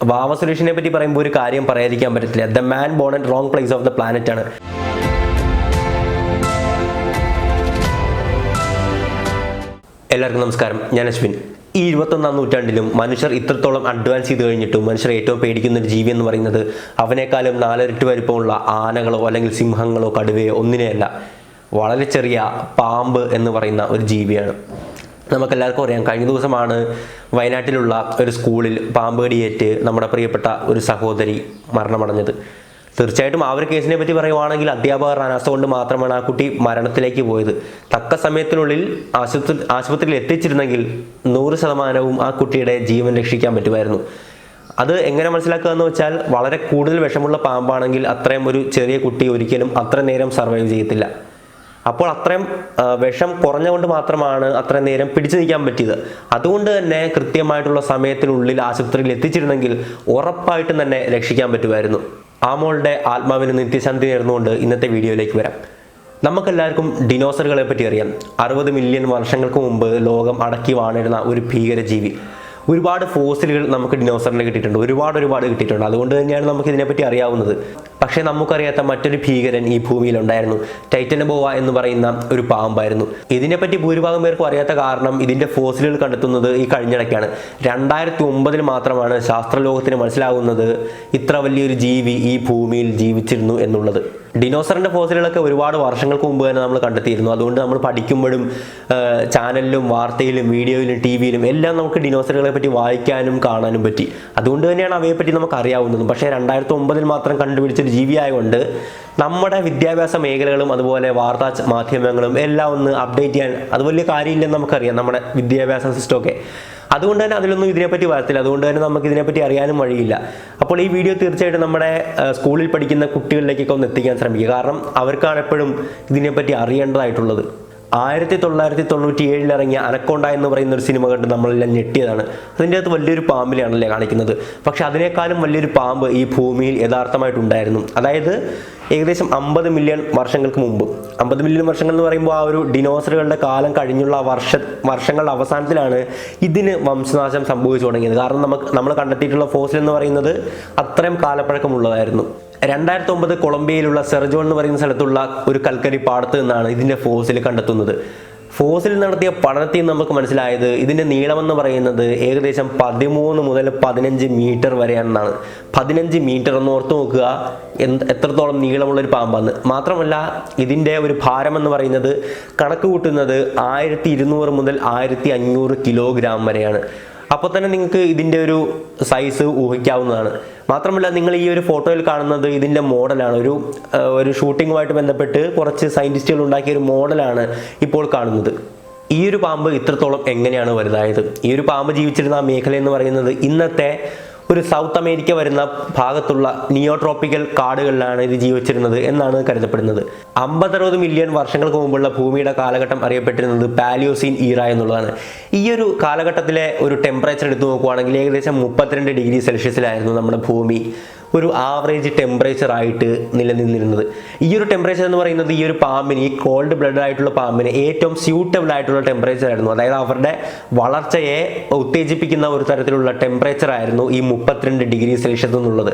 വാവ സുരേഷിനെ പറ്റി പറയുമ്പോൾ ഒരു കാര്യം പറയാതിരിക്കാൻ പറ്റത്തില്ല. The man bone at wrong place of the planet ആണ്. എല്ലാവർക്കും നമസ്കാരം, ഞാൻ അശ്വിൻ. ഈ 21ാം നൂറ്റാണ്ടിലും മനുഷ്യർ ഇത്രത്തോളം അഡ്വാൻസ് ചെയ്ത് കഴിഞ്ഞിട്ടും മനുഷ്യർ ഏറ്റവും പേടിക്കുന്ന ഒരു ജീവി എന്ന് പറയുന്നത് അവനേക്കാളും 4 ഇരട്ടി വലിപ്പമുള്ള ആനകളോ അല്ലെങ്കിൽ സിംഹങ്ങളോ കടുവയോ ഒന്നിനെയല്ല, വളരെ ചെറിയ പാമ്പ് എന്ന് പറയുന്ന ഒരു ജീവിയാണ്. നമുക്കെല്ലാവർക്കും അറിയാം, കഴിഞ്ഞ ദിവസമാണ് വയനാട്ടിലുള്ള ഒരു സ്കൂളിൽ പാമ്പ് കടിയേറ്റ് നമ്മുടെ പ്രിയപ്പെട്ട ഒരു സഹോദരി മരണമടഞ്ഞത്. തീർച്ചയായിട്ടും ആ ഒരു കേസിനെ പറ്റി പറയുവാണെങ്കിൽ അധ്യാപകർ അനാസ്ഥ കൊണ്ട് മാത്രമാണ് ആ കുട്ടി മരണത്തിലേക്ക് പോയത്. തക്ക സമയത്തിനുള്ളിൽ ആശുപത്രിയിൽ എത്തിച്ചിരുന്നെങ്കിൽ 100% ആ കുട്ടിയുടെ ജീവൻ രക്ഷിക്കാൻ പറ്റുമായിരുന്നു. അത് എങ്ങനെ മനസ്സിലാക്കുക എന്ന് വെച്ചാൽ, വളരെ കൂടുതൽ വിഷമുള്ള പാമ്പാണെങ്കിൽ അത്രയും ഒരു ചെറിയ കുട്ടി ഒരിക്കലും അത്ര നേരം സർവൈവ് ചെയ്യത്തില്ല. അപ്പോൾ അത്രയും വിഷം കുറഞ്ഞുകൊണ്ട് മാത്രമാണ് അത്രയും നേരം പിടിച്ചു നിൽക്കാൻ പറ്റിയത്. അതുകൊണ്ട് തന്നെ കൃത്യമായിട്ടുള്ള സമയത്തിനുള്ളിൽ ആശുപത്രിയിൽ എത്തിച്ചിരുന്നെങ്കിൽ ഉറപ്പായിട്ടും തന്നെ രക്ഷിക്കാൻ പറ്റുമായിരുന്നു. ആ മോളുടെ ആത്മാവിന് നിത്യശാന്തി നേർന്നുകൊണ്ട് ഇന്നത്തെ വീഡിയോയിലേക്ക് വരാം. നമുക്കെല്ലാവർക്കും ഡിനോസറുകളെ പറ്റി അറിയാം. 60 മില്യൺ വർഷങ്ങൾക്ക് മുമ്പ് ലോകം അടക്കി വാണിരുന്ന ഒരു ഭീകരജീവി. ഒരുപാട് ഫോസിലുകൾ നമുക്ക് ഡിനോസറിന് കിട്ടിയിട്ടുണ്ട്, ഒരുപാട് കിട്ടിയിട്ടുണ്ട്. അതുകൊണ്ട് തന്നെയാണ് നമുക്ക് ഇതിനെപ്പറ്റി അറിയാവുന്നത്. പക്ഷേ നമുക്കറിയാത്ത മറ്റൊരു ഭീകരൻ ഈ ഭൂമിയിൽ ഉണ്ടായിരുന്നു. ടൈറ്റനബോവ എന്ന് പറയുന്ന ഒരു പാമ്പായിരുന്നു. ഇതിനെപ്പറ്റി ഭൂരിഭാഗം പേർക്കും അറിയാത്ത കാരണം ഇതിന്റെ ഫോസിലുകൾ കണ്ടെത്തുന്നത് ഈ കഴിഞ്ഞിടയ്ക്കാണ്. 2009 മാത്രമാണ് ശാസ്ത്രലോകത്തിന് മനസ്സിലാകുന്നത് ഇത്ര വലിയൊരു ജീവി ഈ ഭൂമിയിൽ ജീവിച്ചിരുന്നു എന്നുള്ളത്. ഡിനോസറിന്റെ ഫോസിലുകളൊക്കെ ഒരുപാട് വർഷങ്ങൾക്ക് മുമ്പ് തന്നെ നമ്മൾ കണ്ടെത്തിയിരുന്നു. അതുകൊണ്ട് നമ്മൾ പഠിക്കുമ്പോഴും ചാനലിലും വാർത്തയിലും വീഡിയോയിലും ടിവിയിലും എല്ലാം നമുക്ക് ഡിനോസറുകളെ പറ്റി വായിക്കാനും കാണാനും പറ്റി. അതുകൊണ്ട് തന്നെയാണ് അവയെപ്പറ്റി നമുക്ക് അറിയാവുന്നതും. പക്ഷേ 2009 മാത്രം കണ്ടുപിടിച്ചൊരു ജീവിയായതുകൊണ്ട് നമ്മുടെ വിദ്യാഭ്യാസ മേഖലകളും അതുപോലെ വാർത്താ മാധ്യമങ്ങളും എല്ലാം ഒന്ന് അപ്ഡേറ്റ് ചെയ്യാൻ അത് വലിയ കാര്യമില്ലെന്ന് നമുക്കറിയാം, നമ്മുടെ വിദ്യാഭ്യാസ സിസ്റ്റമൊക്കെ. അതുകൊണ്ട് തന്നെ അതിലൊന്നും ഇതിനെപ്പറ്റി വരത്തില്ല. അതുകൊണ്ട് തന്നെ നമുക്ക് ഇതിനെപ്പറ്റി അറിയാനും വഴിയില്ല. അപ്പോൾ ഈ വീഡിയോ തീർച്ചയായിട്ടും നമ്മുടെ സ്കൂളിൽ പഠിക്കുന്ന കുട്ടികളിലേക്കൊക്കെ ഒന്ന് എത്തിക്കാൻ ശ്രമിക്കുക. കാരണം അവർക്കാണ് എപ്പോഴും ഇതിനെപ്പറ്റി അറിയേണ്ടതായിട്ടുള്ളത്. 1997 ഇറങ്ങിയ അനക്കോണ്ട എന്ന് പറയുന്ന ഒരു സിനിമ കണ്ട് നമ്മളെല്ലാം ഞെട്ടിയതാണ്. അതിൻ്റെ അകത്ത് വലിയൊരു പാമ്പിനെയാണല്ലേ കാണിക്കുന്നത്. പക്ഷെ അതിനേക്കാളും വലിയൊരു പാമ്പ് ഈ ഭൂമിയിൽ യഥാർത്ഥമായിട്ടുണ്ടായിരുന്നു. അതായത് ഏകദേശം 50 മില്യൺ വർഷങ്ങൾക്ക് മുമ്പ്. 50 മില്യൺ വർഷങ്ങൾ എന്ന് പറയുമ്പോൾ ആ ഒരു ഡിനോസറുകളുടെ കാലം കഴിഞ്ഞുള്ള വർഷങ്ങളുടെ അവസാനത്തിലാണ് ഇതിന് വംശനാശം സംഭവിച്ചു തുടങ്ങിയത്. കാരണം നമ്മൾ കണ്ടെത്തിയിട്ടുള്ള ഫോസിൽ എന്ന് പറയുന്നത് അത്രയും കാലപ്പഴക്കമുള്ളതായിരുന്നു. 2009 കൊളംബിയയിലുള്ള സെർജോൺ എന്ന് പറയുന്ന സ്ഥലത്തുള്ള ഒരു കൽക്കരി പാടത്ത് നിന്നാണ് ഇതിൻ്റെ ഫോസിൽ കണ്ടെത്തുന്നത്. ഫോസിൽ നടത്തിയ പഠനത്തിൽ നമുക്ക് മനസ്സിലായത് ഇതിൻ്റെ നീളമെന്ന് പറയുന്നത് ഏകദേശം 13 മുതൽ 15 മീറ്റർ വരെയാണെന്നാണ്. 15 മീറ്റർ എന്ന് ഓർത്ത് നോക്കുക, എത്രത്തോളം നീളമുള്ളൊരു പാമ്പാണ്. മാത്രമല്ല ഇതിൻ്റെ ഒരു ഭാരം എന്ന് പറയുന്നത് കണക്ക് കൂട്ടുന്നത് 1200 മുതൽ 1500 കിലോഗ്രാം വരെയാണ്. അപ്പോൾ തന്നെ നിങ്ങൾക്ക് ഇതിൻ്റെ ഒരു സൈസ് ഊഹിക്കാവുന്നതാണ്. മാത്രമല്ല നിങ്ങൾ ഈ ഒരു ഫോട്ടോയിൽ കാണുന്നത് ഇതിൻ്റെ മോഡലാണ്. ഒരു ഷൂട്ടിങ്ങുമായിട്ട് ബന്ധപ്പെട്ട് കുറച്ച് സയൻറ്റിസ്റ്റുകൾ ഉണ്ടാക്കിയ ഒരു മോഡലാണ് ഇപ്പോൾ കാണുന്നത്. ഈ ഒരു പാമ്പ് ഇത്രത്തോളം എങ്ങനെയാണ് വലുതായത്? ഈ ഒരു പാമ്പ് ജീവിച്ചിരുന്ന ആ മേഖല എന്ന് പറയുന്നത് ഇന്നത്തെ ഒരു സൗത്ത് അമേരിക്ക വരുന്ന ഭാഗത്തുള്ള നിയോട്രോപ്പിക്കൽ കാടുകളിലാണ് ഇത് ജീവിച്ചിരുന്നത് എന്നാണ് കരുതപ്പെടുന്നത്. 50-60 മില്യൺ വർഷങ്ങൾക്ക് മുമ്പുള്ള ഭൂമിയുടെ കാലഘട്ടം അറിയപ്പെട്ടിരുന്നത് പാലിയോസീൻ ഈറ എന്നുള്ളതാണ്. ഈ ഒരു കാലഘട്ടത്തിലെ ഒരു ടെമ്പറേച്ചർ എടുത്തു നോക്കുകയാണെങ്കിൽ ഏകദേശം 32 ഡിഗ്രി സെൽഷ്യസിലായിരുന്നു നമ്മുടെ ഭൂമി ഒരു ആവറേജ് ടെമ്പറേച്ചർ ആയിട്ട് നിലനിന്നിരുന്നത്. ഈ ഒരു ടെമ്പറേച്ചർ എന്ന് പറയുന്നത് ഈ ഒരു പാമ്പിന്, ഈ കോൾഡ് ബ്ലഡ് ആയിട്ടുള്ള പാമ്പിന് ഏറ്റവും സ്യൂട്ടബിൾ ആയിട്ടുള്ള ടെമ്പറേച്ചർ ആയിരുന്നു. അതായത് അവരുടെ വളർച്ചയെ ഉത്തേജിപ്പിക്കുന്ന ഒരു തരത്തിലുള്ള ടെമ്പറേച്ചർ ആയിരുന്നു ഈ 32 ഡിഗ്രി സെൽഷ്യസ് എന്നുള്ളത്.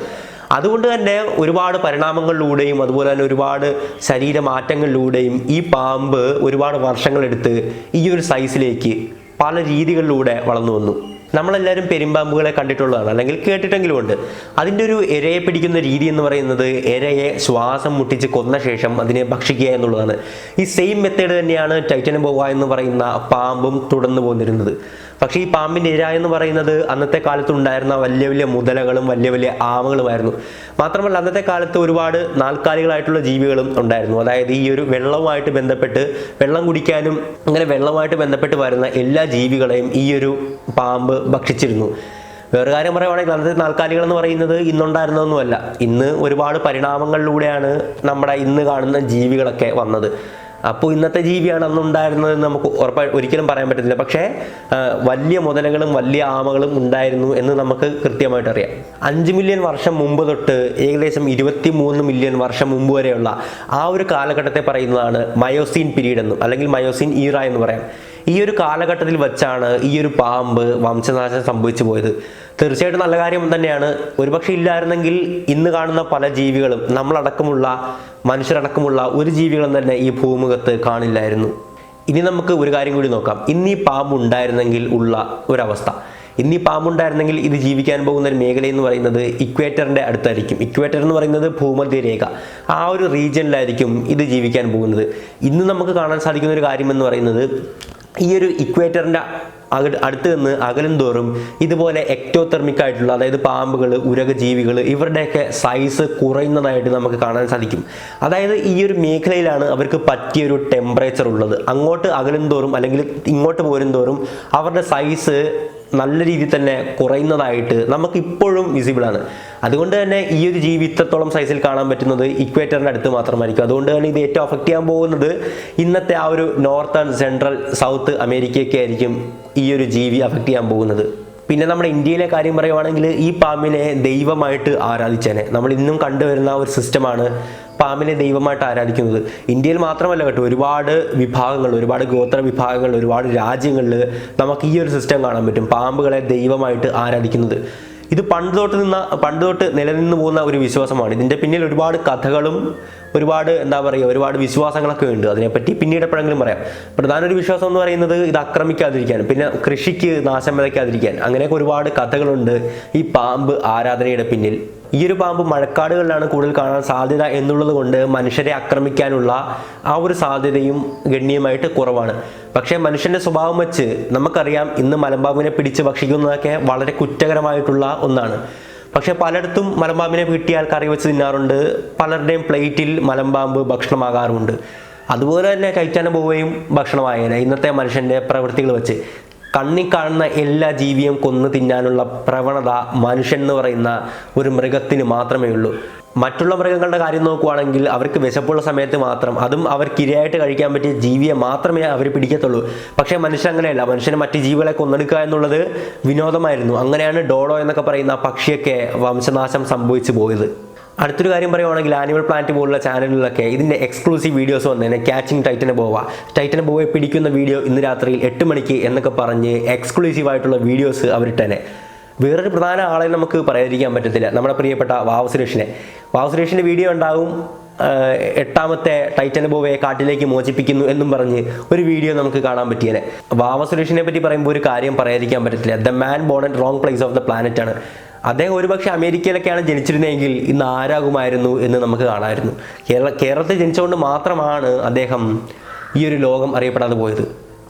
അതുകൊണ്ട് തന്നെ ഒരുപാട് പരിണാമങ്ങളിലൂടെയും അതുപോലെ തന്നെ ഒരുപാട് ശരീരമാറ്റങ്ങളിലൂടെയും ഈ പാമ്പ് ഒരുപാട് വർഷങ്ങളെടുത്ത് ഈ ഒരു സൈസിലേക്ക് പല രീതികളിലൂടെ വളർന്നു വന്നു. നമ്മളെല്ലാവരും പെരുമ്പാമ്പുകളെ കണ്ടിട്ടുള്ളതാണ്, അല്ലെങ്കിൽ കേട്ടിട്ടെങ്കിലും ഉണ്ട്. അതിൻ്റെ ഒരു ഇരയെ പിടിക്കുന്ന രീതി എന്ന് പറയുന്നത് ഇരയെ ശ്വാസം മുട്ടിച്ച് കൊന്ന ശേഷം അതിനെ ഭക്ഷിക്കുക എന്നുള്ളതാണ്. ഈ സെയിം മെത്തേഡ് തന്നെയാണ് ടൈറ്റനബോവ എന്ന് പറയുന്ന പാമ്പും തുടർന്നു പോന്നിരുന്നത്. പക്ഷേ ഈ പാമ്പിൻ്റെ ഇര എന്ന് പറയുന്നത് അന്നത്തെ കാലത്ത് ഉണ്ടായിരുന്ന വലിയ വലിയ മുതലകളും വലിയ ആമകളുമായിരുന്നു. മാത്രമല്ല അന്നത്തെ കാലത്ത് ഒരുപാട് നാൽക്കാലികളായിട്ടുള്ള ജീവികളും ഉണ്ടായിരുന്നു. അതായത് ഈ ഒരു വെള്ളവുമായിട്ട് ബന്ധപ്പെട്ട് വെള്ളം കുടിക്കാനും അങ്ങനെ വെള്ളവുമായിട്ട് ബന്ധപ്പെട്ട് വരുന്ന എല്ലാ ജീവികളെയും ഈ ഒരു പാമ്പ് ഭക്ഷിച്ചിരുന്നു. വേറെ കാര്യം പറയുവാണെങ്കിൽ അന്നത്തെ നാൽക്കാലികൾ എന്ന് പറയുന്നത് ഇന്നുണ്ടായിരുന്നതൊന്നുമല്ല. ഇന്ന് ഒരുപാട് പരിണാമങ്ങളിലൂടെയാണ് നമ്മുടെ ഇന്ന് കാണുന്ന ജീവികളൊക്കെ വന്നത്. അപ്പോൾ ഇന്നത്തെ ജീവിയാണ് അന്നുണ്ടായിരുന്നതെന്ന് നമുക്ക് ഒരിക്കലും പറയാൻ പറ്റത്തില്ല. പക്ഷേ വലിയ മുതലകളും വലിയ ആമകളും ഉണ്ടായിരുന്നു എന്ന് നമുക്ക് കൃത്യമായിട്ട് അറിയാം. 5 മില്യൺ വർഷം മുമ്പ് തൊട്ട് ഏകദേശം 23 മില്യൺ വർഷം മുമ്പ് വരെയുള്ള ആ ഒരു കാലഘട്ടത്തെ പറയുന്നതാണ് മയോസീൻ പീരീഡ് എന്നും അല്ലെങ്കിൽ മയോസീൻ ഈറ എന്ന് പറയാം. ഈ ഒരു കാലഘട്ടത്തിൽ വെച്ചാണ് ഈ ഒരു പാമ്പ് വംശനാശം സംഭവിച്ചു പോയത്. തീർച്ചയായിട്ടും നല്ല കാര്യം തന്നെയാണ്. ഒരുപക്ഷെ ഇല്ലായിരുന്നെങ്കിൽ ഇന്ന് കാണുന്ന പല ജീവികളും നമ്മളടക്കമുള്ള മനുഷ്യരടക്കമുള്ള ഒരു ജീവികളും തന്നെ ഈ ഭൂമുഖത്ത് കാണില്ലായിരുന്നു. ഇനി നമുക്ക് ഒരു കാര്യം കൂടി നോക്കാം. ഇന്ന് ഈ പാമ്പ് ഉണ്ടായിരുന്നെങ്കിൽ ഉള്ള ഒരവസ്ഥ. ഇന്ന് ഈ പാമ്പുണ്ടായിരുന്നെങ്കിൽ ഇത് ജീവിക്കാൻ പോകുന്ന ഒരു മേഖല എന്ന് പറയുന്നത് ഇക്വേറ്ററിൻ്റെ അടുത്തായിരിക്കും. ഇക്വേറ്റർ എന്ന് പറയുന്നത് ഭൂമധ്യരേഖ, ആ ഒരു റീജിയനിലായിരിക്കും ഇത് ജീവിക്കാൻ പോകുന്നത്. ഇന്ന് നമുക്ക് കാണാൻ സാധിക്കുന്ന ഒരു കാര്യം എന്ന് പറയുന്നത് ഈ ഒരു ഇക്വേറ്ററിൻ്റെ അടുത്ത് നിന്ന് അകലും തോറും ഇതുപോലെ എക്ടോതെർമിക് ആയിട്ടുള്ള, അതായത് പാമ്പുകൾ, ഉരകജീവികൾ, ഇവരുടെയൊക്കെ സൈസ് കുറയുന്നതായിട്ട് നമുക്ക് കാണാൻ സാധിക്കും. അതായത് ഈ ഒരു മേഖലയിലാണ് അവർക്ക് പറ്റിയൊരു ടെമ്പറേച്ചർ ഉള്ളത്. അങ്ങോട്ട് അകലും തോറും അല്ലെങ്കിൽ ഇങ്ങോട്ട് പോരും തോറും അവരുടെ സൈസ് നല്ല രീതിയിൽ തന്നെ കുറയുന്നതായിട്ട് നമുക്ക് ഇപ്പോഴും വിസിബിളാണ്. അതുകൊണ്ട് തന്നെ ഈ ഒരു ജീവി ഇത്രത്തോളം സൈസിൽ കാണാൻ പറ്റുന്നത് ഇക്വേറ്ററിൻ്റെ അടുത്ത് മാത്രമായിരിക്കും. അതുകൊണ്ട് തന്നെ ഇത് ഏറ്റവും അഫക്റ്റ് ചെയ്യാൻ പോകുന്നത് ഇന്നത്തെ ആ ഒരു നോർത്ത് ആൻഡ് സെൻട്രൽ സൗത്ത് അമേരിക്കയൊക്കെ ആയിരിക്കും ഈ ഒരു ജീവി അഫക്റ്റ് ചെയ്യാൻ പോകുന്നത്. പിന്നെ നമ്മുടെ ഇന്ത്യയിലെ കാര്യം പറയുവാണെങ്കിൽ ഈ പാമ്പിനെ ദൈവമായിട്ട് ആരാധിച്ചേനെ. നമ്മൾ ഇന്നും കണ്ടുവരുന്ന ഒരു സിസ്റ്റമാണ് പാമ്പിനെ ദൈവമായിട്ട് ആരാധിക്കുന്നത്. ഇന്ത്യയിൽ മാത്രമല്ല കേട്ടോ, ഒരുപാട് വിഭാഗങ്ങൾ, ഒരുപാട് ഗോത്ര വിഭാഗങ്ങൾ, ഒരുപാട് രാജ്യങ്ങളിൽ നമുക്ക് ഈ ഒരു സിസ്റ്റം കാണാൻ പറ്റും, പാമ്പുകളെ ദൈവമായിട്ട് ആരാധിക്കുന്നത്. ഇത് പണ്ട് തൊട്ട് നിലനിന്ന് പോകുന്ന ഒരു വിശ്വാസമാണ്. ഇതിൻ്റെ പിന്നിൽ ഒരുപാട് കഥകളും ഒരുപാട് ഒരുപാട് വിശ്വാസങ്ങളൊക്കെ ഉണ്ട്. അതിനെപ്പറ്റി പിന്നീട് എപ്പോഴെങ്കിലും പറയാം. പ്രധാന ഒരു വിശ്വാസം എന്ന് പറയുന്നത് ഇത് ആക്രമിക്കാതിരിക്കാൻ, പിന്നെ കൃഷിക്ക് നാശം വിതയ്ക്കാതിരിക്കാൻ, അങ്ങനെയൊക്കെ ഒരുപാട് കഥകളുണ്ട് ഈ പാമ്പ് ആരാധനയുടെ പിന്നിൽ. ഈ ഒരു പാമ്പ് മഴക്കാടുകളിലാണ് കൂടുതൽ കാണാൻ സാധ്യത എന്നുള്ളത് കൊണ്ട് മനുഷ്യരെ ആക്രമിക്കാനുള്ള ആ ഒരു സാധ്യതയും ഗണ്യമായിട്ട് കുറവാണ്. പക്ഷേ മനുഷ്യൻ്റെ സ്വഭാവം വെച്ച് നമുക്കറിയാം, ഇന്ന് മലമ്പാമ്പിനെ പിടിച്ച് ഭക്ഷിക്കുന്നതൊക്കെ വളരെ കുറ്റകരമായിട്ടുള്ള ഒന്നാണ്. പക്ഷേ പലയിടത്തും മലമ്പാമ്പിനെ കിട്ടിയാൽ കറി വെച്ച് തിന്നാറുണ്ട്. പലരുടെയും പ്ലേറ്റിൽ മലമ്പാമ്പ് ഭക്ഷണമാകാറുമുണ്ട്. അതുപോലെ തന്നെ ടൈറ്റാനോബോവയും ഭക്ഷണമായേനെ ഇന്നത്തെ മനുഷ്യൻ്റെ പ്രവൃത്തികൾ വെച്ച്. കണ്ണിൽ കാണുന്ന എല്ലാ ജീവിയും കൊന്നു തിന്നാനുള്ള പ്രവണത മനുഷ്യൻ എന്ന് പറയുന്ന ഒരു മൃഗത്തിന് മാത്രമേ ഉള്ളൂ. മറ്റുള്ള മൃഗങ്ങളുടെ കാര്യം നോക്കുവാണെങ്കിൽ അവർക്ക് വിശപ്പുള്ള സമയത്ത് മാത്രം, അതും അവർക്ക് ഇരയായിട്ട് കഴിക്കാൻ പറ്റിയ ജീവിയെ മാത്രമേ അവർ പിടിക്കത്തുള്ളൂ. പക്ഷേ മനുഷ്യൻ അങ്ങനെയല്ല. മനുഷ്യന് മറ്റ് ജീവികളെ കൊന്നെടുക്കുക എന്നുള്ളത് വിനോദമായിരുന്നു. അങ്ങനെയാണ് ഡോഡോ എന്നൊക്കെ പറയുന്ന പക്ഷിയൊക്കെ വംശനാശം സംഭവിച്ചു പോയത്. അടുത്തൊരു കാര്യം പറയുവാണെങ്കിൽ ആനിമൽ പ്ലാനറ്റ് പോലുള്ള ചാനലുകളിലൊക്കെ ഇതിൻ്റെ എക്സ്ക്ലൂസീവ് വീഡിയോസ് വന്നേനെ. ക്യാച്ചിങ് ടൈറ്റനബോവയെ പിടിക്കുന്ന വീഡിയോ ഇന്ന് രാത്രി 8 മണിക്ക് എന്നൊക്കെ പറഞ്ഞ് എക്സ്ക്ലൂസീവ് ആയിട്ടുള്ള വീഡിയോസ് അവരിട്ടേനെ. വേറൊരു പ്രധാന ആളെ നമുക്ക് പറയാതിരിക്കാൻ പറ്റത്തില്ല, നമ്മുടെ പ്രിയപ്പെട്ട വാവു സുരേഷിൻ്റെ വീഡിയോ ഉണ്ടാകും. 8ാമത്തെ ടൈറ്റനബോവയെ കാട്ടിലേക്ക് മോചിപ്പിക്കുന്നു എന്നും പറഞ്ഞ് ഒരു വീഡിയോ നമുക്ക് കാണാൻ പറ്റിയേനെ. വാവു സുരേഷിനെ പറ്റി പറയുമ്പോൾ ഒരു കാര്യം പറയാതിരിക്കാൻ പറ്റത്തില്ല. The man born in wrong place of the planet ആണ്. അദ്ദേഹം ഒരുപക്ഷെ അമേരിക്കയിലൊക്കെയാണ് ജനിച്ചിരുന്നതെങ്കിൽ ഇന്ന് ആരാകുമായിരുന്നു എന്ന് നമുക്ക് കാണാമായിരുന്നു. കേരളത്തിൽ ജനിച്ചുകൊണ്ട് മാത്രമാണ് അദ്ദേഹം ഈ ഒരു ലോകം അറിയപ്പെടാതെ പോയത്.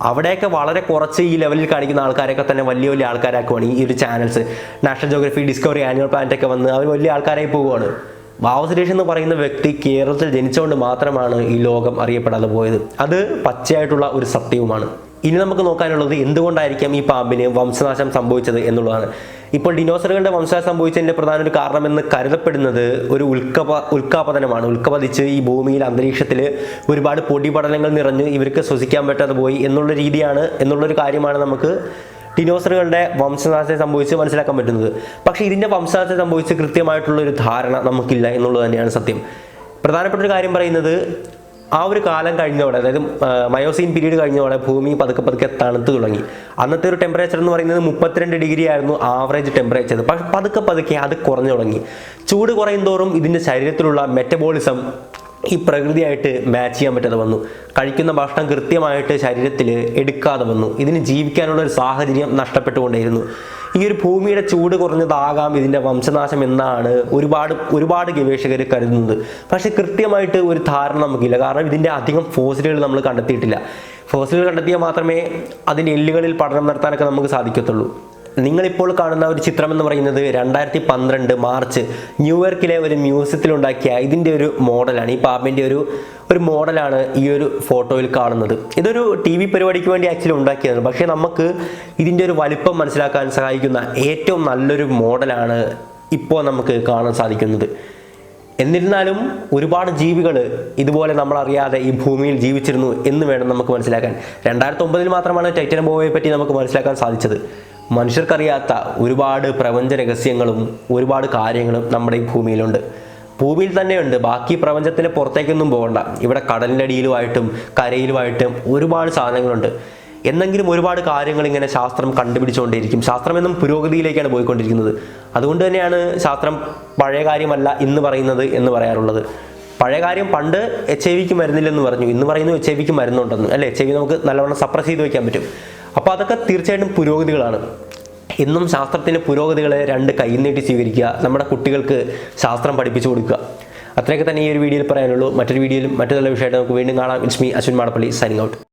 അവിടെയൊക്കെ വളരെ കുറച്ച് ഈ ലെവലിൽ കാണിക്കുന്ന ആൾക്കാരൊക്കെ തന്നെ വലിയ വലിയ ആൾക്കാരാക്കുവാണ്. ഈ ഒരു channels, national geography, discovery, animal planet ഒക്കെ വന്ന് അവർ വലിയ ആൾക്കാരായി പോവുകയാണ്. വാവു സുരേഷ് എന്ന് പറയുന്ന വ്യക്തി കേരളത്തിൽ ജനിച്ചുകൊണ്ട് മാത്രമാണ് ഈ ലോകം അറിയപ്പെടാതെ പോയത്. അത് പച്ചയായിട്ടുള്ള ഒരു സത്യവുമാണ്. ഇനി നമുക്ക് നോക്കാനുള്ളത് എന്തുകൊണ്ടായിരിക്കാം ഈ പാമ്പിന് വംശനാശം സംഭവിച്ചത് എന്നുള്ളതാണ്. ഇപ്പോൾ ഡിനോസറുകളുടെ വംശനാശം സംഭവിച്ചതിൻ്റെ പ്രധാന ഒരു കാരണമെന്ന് കരുതപ്പെടുന്നത് ഒരു ഉൽക്കാപതനമാണ്. ഉൽക്കപതിച്ച് ഈ ഭൂമിയിൽ, അന്തരീക്ഷത്തിൽ ഒരുപാട് പൊടിപടലങ്ങൾ നിറഞ്ഞ് ഇവർക്ക് ശ്വസിക്കാൻ പറ്റാതെ പോയി എന്നുള്ളൊരു കാര്യമാണ് നമുക്ക് ഡിനോസറുകളുടെ വംശനാശം സംഭവിച്ച് മനസ്സിലാക്കാൻ പറ്റുന്നത്. പക്ഷേ ഇതിൻ്റെ വംശനാശം സംഭവിച്ച് കൃത്യമായിട്ടുള്ളൊരു ധാരണ നമുക്കില്ല എന്നുള്ളത് തന്നെയാണ് സത്യം. പ്രധാനപ്പെട്ട ഒരു കാര്യം പറയുന്നത്, ആ ഒരു കാലം കഴിഞ്ഞതോടെ, അതായത് മയോസീൻ പീരീഡ് കഴിഞ്ഞതോടെ ഭൂമി പതുക്കെ തണുത്ത് തുടങ്ങി. അന്നത്തെ ഒരു ടെമ്പറേച്ചർ എന്ന് പറയുന്നത് 32 ഡിഗ്രി ആയിരുന്നു ആവറേജ് ടെമ്പറേച്ചർ. പക്ഷെ പതുക്കെ അത് കുറഞ്ഞു തുടങ്ങി. ചൂട് കുറയും തോറും ഇതിൻ്റെ ശരീരത്തിലുള്ള മെറ്റബോളിസം ഈ പ്രകൃതിയായിട്ട് മാച്ച് ചെയ്യാൻ പറ്റാതെ വന്നു. കഴിക്കുന്ന ഭക്ഷണം കൃത്യമായിട്ട് ശരീരത്തിൽ എടുക്കാതെ വന്നു. ഇതിന് ജീവിക്കാനുള്ള ഒരു സാഹചര്യം നഷ്ടപ്പെട്ടുകൊണ്ടേയിരുന്നു. ഈ ഒരു ഭൂമിയുടെ ചൂട് കുറഞ്ഞതാകാം ഇതിൻ്റെ വംശനാശം എന്നാണ് ഒരുപാട് ഗവേഷകർ കരുതുന്നത്. പക്ഷേ കൃത്യമായിട്ട് ഒരു ധാരണ നമുക്കില്ല. കാരണം ഇതിൻ്റെ അധികം ഫോസിലുകൾ നമ്മൾ കണ്ടെത്തിയിട്ടില്ല. ഫോസിലുകൾ കണ്ടെത്തിയാൽ മാത്രമേ അതിൻ്റെ എല്ലുകളിൽ പഠനം നടത്താനൊക്കെ നമുക്ക് സാധിക്കത്തുള്ളൂ. നിങ്ങളിപ്പോൾ കാണുന്ന ഒരു ചിത്രം എന്ന് പറയുന്നത് 2012 മാർച്ച് ന്യൂയോർക്കിലെ ഒരു മ്യൂസിയത്തിലുണ്ടാക്കിയ ഇതിൻ്റെ ഒരു മോഡലാണ്. ഈ പാമ്പിൻ്റെ ഒരു മോഡലാണ് ഈ ഒരു ഫോട്ടോയിൽ കാണുന്നത്. ഇതൊരു TV പരിപാടിക്ക് വേണ്ടി ആക്ച്വലി ഉണ്ടാക്കിയതാണ്. പക്ഷേ നമുക്ക് ഇതിൻ്റെ ഒരു വലിപ്പം മനസ്സിലാക്കാൻ സഹായിക്കുന്ന ഏറ്റവും നല്ലൊരു മോഡലാണ് ഇപ്പോൾ നമുക്ക് കാണാൻ സാധിക്കുന്നത്. എന്നിരുന്നാലും ഒരുപാട് ജീവികൾ ഇതുപോലെ നമ്മളറിയാതെ ഈ ഭൂമിയിൽ ജീവിച്ചിരുന്നു എന്ന് വേണം നമുക്ക് മനസ്സിലാക്കാൻ. 2009 മാത്രമാണ് ടൈറ്റനോബോവയെ പറ്റി നമുക്ക് മനസ്സിലാക്കാൻ സാധിച്ചത്. മനുഷ്യർക്കറിയാത്ത ഒരുപാട് പ്രപഞ്ച രഹസ്യങ്ങളും ഒരുപാട് കാര്യങ്ങളും നമ്മുടെ ഈ ഭൂമിയിലുണ്ട്. ഭൂമിയിൽ തന്നെയുണ്ട്. ബാക്കി പ്രപഞ്ചത്തിന് പുറത്തേക്കൊന്നും പോകണ്ട. ഇവിടെ കടലിൻ്റെ അടിയിലുമായിട്ടും കരയിലുമായിട്ടും ഒരുപാട് സാധനങ്ങളുണ്ട്. എന്നെങ്കിലും ഒരുപാട് കാര്യങ്ങൾ ഇങ്ങനെ ശാസ്ത്രം കണ്ടുപിടിച്ചുകൊണ്ടേയിരിക്കും. ശാസ്ത്രം എന്നും പുരോഗതിയിലേക്കാണ് പോയിക്കൊണ്ടിരിക്കുന്നത്. അതുകൊണ്ട് തന്നെയാണ് ശാസ്ത്രം പഴയ കാര്യമല്ല ഇന്ന് പറയുന്നത് എന്ന് പറയാറുള്ളത്. പഴയ കാര്യം പണ്ട് HIV മരുന്നില്ലെന്ന് പറഞ്ഞു, ഇന്ന് പറയുന്നു HIV മരുന്നുണ്ടെന്ന്, അല്ലേ? HIV നമുക്ക് നല്ലവണ്ണം സപ്രസ് ചെയ്ത് വയ്ക്കാൻ പറ്റും. അപ്പോൾ അതൊക്കെ തീർച്ചയായിട്ടും പുരോഗതികളാണ്. എന്നും ശാസ്ത്രത്തിൻ്റെ പുരോഗതികളെ രണ്ട് കൈനീട്ടി സ്വീകരിക്കുക, നമ്മുടെ കുട്ടികൾക്ക് ശാസ്ത്രം പഠിപ്പിച്ചു കൊടുക്കുക. അത്രയൊക്കെ തന്നെ ഈ ഒരു വീഡിയോയിൽ പറയാനുള്ളൂ. മറ്റൊരു വീഡിയോയിലും മറ്റു നല്ല വിഷയമായിട്ട് നമുക്ക് വീണ്ടും കാണാം. It's me Ashwin Madappally, signing out.